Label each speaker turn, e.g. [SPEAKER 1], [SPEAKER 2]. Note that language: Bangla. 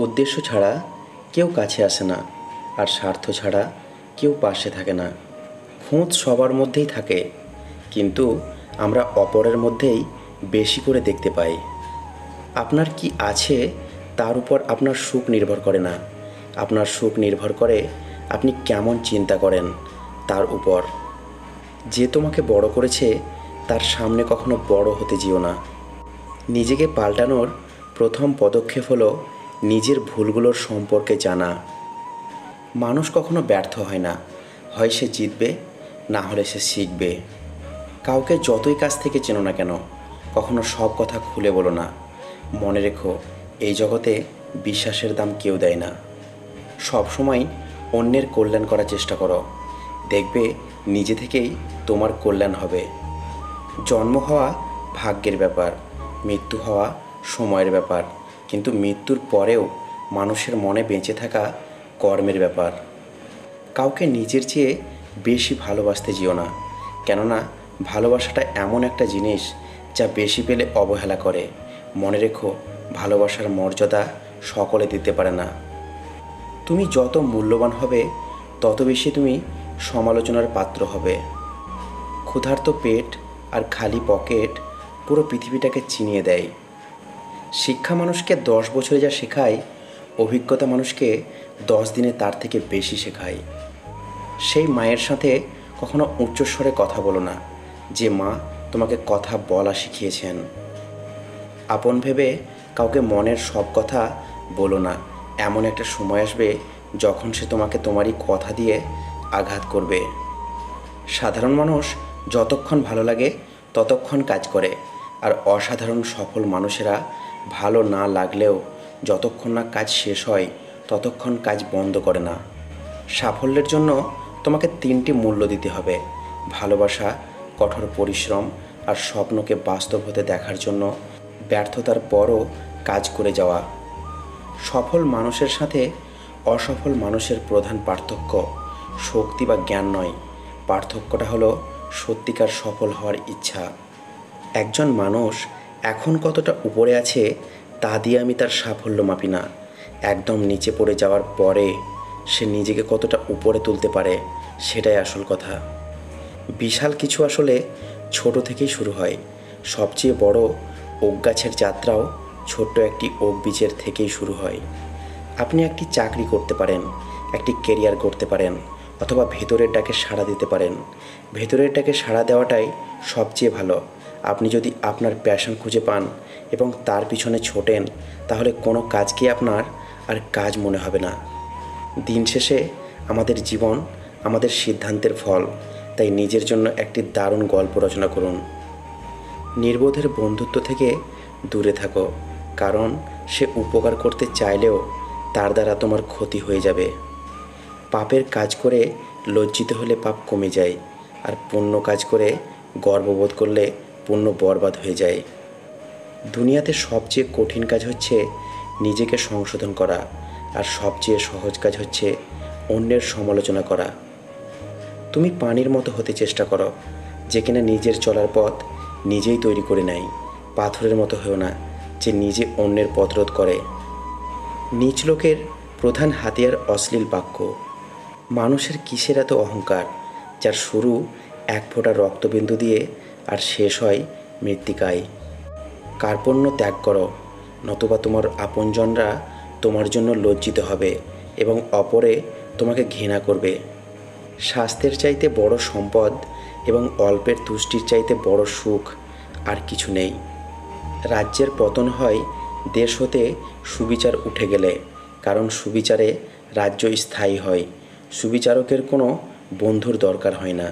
[SPEAKER 1] উদ্দেশ্য ছাড়া কেউ কাছে আসে না, আর স্বার্থ ছাড়া কেউ পাশে থাকে না। খুঁত সবার মধ্যেই থাকে, কিন্তু আমরা অপরের মধ্যেই বেশি করে দেখতে পাই। আপনার কি আছে তার উপর আপনার সুখ নির্ভর করে না, আপনার সুখ নির্ভর করে আপনি কেমন চিন্তা করেন তার উপর। যে তোমাকে বড় করেছে তার সামনে কখনো বড় হতে যেও না। নিজেকে পাল্টানোর প্রথম পদক্ষেপ হলো নিজের ভুলগুলোর সম্পর্কে জানা। মানুষ কখনো ব্যর্থ হয় না, হয় সে জিতবে, না হলে সে শিখবে। কাউকে যতই কাছ থেকে চেনো না কেন, কখনো সব কথা খুলে বলো না। মনে রেখো, এই জগতে বিশ্বাসের দাম কেউ দেয় না। সবসময় অন্যের কল্যাণ করার চেষ্টা করো, দেখবে নিজে থেকেই তোমার কল্যাণ হবে। জন্ম হওয়া ভাগ্যের ব্যাপার, মৃত্যু হওয়া সময়ের ব্যাপার, কিন্তু মৃত্যুর পরেও মানুষের মনে বেঁচে থাকা কর্মের ব্যাপার। কাউকে নিজের চেয়ে বেশি ভালোবাসতে যেও না, কেননা ভালোবাসাটা এমন একটা জিনিস যা বেশি পেলে অবহেলা করে। মনে রেখো, ভালোবাসার মর্যাদা সকলে দিতে পারে না। তুমি যত মূল্যবান হবে তত বেশি তুমি সমালোচনার পাত্র হবে। ক্ষুধার্ত পেট আর খালি পকেট পুরো পৃথিবীটাকে চিনিয়ে দেয়। শিক্ষা মানুষকে 10 বছরে যা শেখায়, অভিজ্ঞতা মানুষকে 10 দিনে তার থেকে বেশি শেখায়। সেই মায়ের সাথে কখনো উচ্চস্বরে কথা বলো না, যে মা তোমাকে কথা বলা শিখিয়েছেন। আপন ভেবে কাউকে মনের সব কথা বলো না। এমন একটা সময় আসবে যখন সে তোমাকে তোমারই কথা দিয়ে আঘাত করবে। সাধারণ মানুষ যতক্ষণ ভালো লাগে ততক্ষণ কাজ করে, আর অসাধারণ সফল মানুষেরা ভালো না লাগলেও যতক্ষণ না কাজ শেষ হয় ততক্ষণ কাজ বন্ধ করে না। সাফল্যের জন্য তোমাকে 3টি মূল্য দিতে হবে: ভালোবাসা, কঠোর পরিশ্রম আর স্বপ্নকে বাস্তব হতে দেখার জন্য ব্যর্থতার পরও কাজ করে যাওয়া। সফল মানুষের সাথে অসফল মানুষের প্রধান পার্থক্য শক্তি বা জ্ঞান নয়, পার্থক্যটা হলো সত্যিকার সফল হওয়ার ইচ্ছা। একজন মানুষ এখন কতটা উপরে আছে তা দিয়ে আমি তার সাফল্য মাপি না, একদম নিচে পড়ে যাওয়ার পরে সে নিজেকে কতটা উপরে তুলতে পারে সেটাই আসল কথা। বিশাল কিছু আসলে ছোট থেকেই শুরু হয়। সবচেয়ে বড় ওক গাছের যাত্রাও ছোট্ট একটি ওক বীজের থেকেই শুরু হয়। আপনি একটি চাকরি করতে পারেন, একটি কেরিয়ার করতে পারেন, অথবা ভেতরের ডাকে সাড়া দিতে পারেন। ভেতরের ডাকে সাড়া দেওয়াটাই সবচেয়ে ভালো। আপনি যদি আপনার প্যাশন খুঁজে পান এবং তার পিছনে ছোটেন, তাহলে কোনো কাজকেই আপনার আর কাজ মনে হবে না। দিন শেষে আমাদের জীবন আমাদের সিদ্ধান্তের ফল, তাই নিজের জন্য একটি দারুণ গল্প রচনা করুন। নির্বোধের বন্ধুত্ব থেকে দূরে থাকো, কারণ সে উপকার করতে চাইলেও তার দ্বারা তোমার ক্ষতি হয়ে যাবে। পাপের কাজ করে লজ্জিত হলে পাপ কমে যায়, আর পুণ্য কাজ করে গর্ববোধ করলে পুণ্য বরবাদ হয়ে যায়। দুনিয়াতে সবচেয়ে কঠিন কাজ হচ্ছে নিজেকে সংশোধন করা, আর সবচেয়ে সহজ কাজ হচ্ছে অন্যের সমালোচনা করা। তুমি পানির মতো হতে চেষ্টা করো, যে কিনা নিজের চলার পথ নিজেই তৈরি করে নেয়। পাথরের মতো হয়েও না, যে নিজে অন্যের পথরোধ করে। নীচ লোকের প্রধান হাতিয়ার অশ্লীল বাক্য। মানুষের কিসের এত অহংকার, যার শুরু এক ফোঁটা রক্তবিন্দু দিয়ে আর শেষ হয় মৃত্তিকায়। কার্পণ্য ত্যাগ করো, নতুবা তোমার আপনজনরা তোমার জন্য লজ্জিত হবে এবং অপরে তোমাকে ঘৃণা করবে। স্বাস্থ্যের চাইতে বড় সম্পদ এবং অল্পের তুষ্টির চাইতে বড় সুখ আর কিছু নেই। রাজ্যের পতন হয় দেশ হতে সুবিচার উঠে গেলে, কারণ সুবিচারে রাজ্য স্থায়ী হয়। সুবিচারকের কোনো বন্ধুর দরকার হয় না।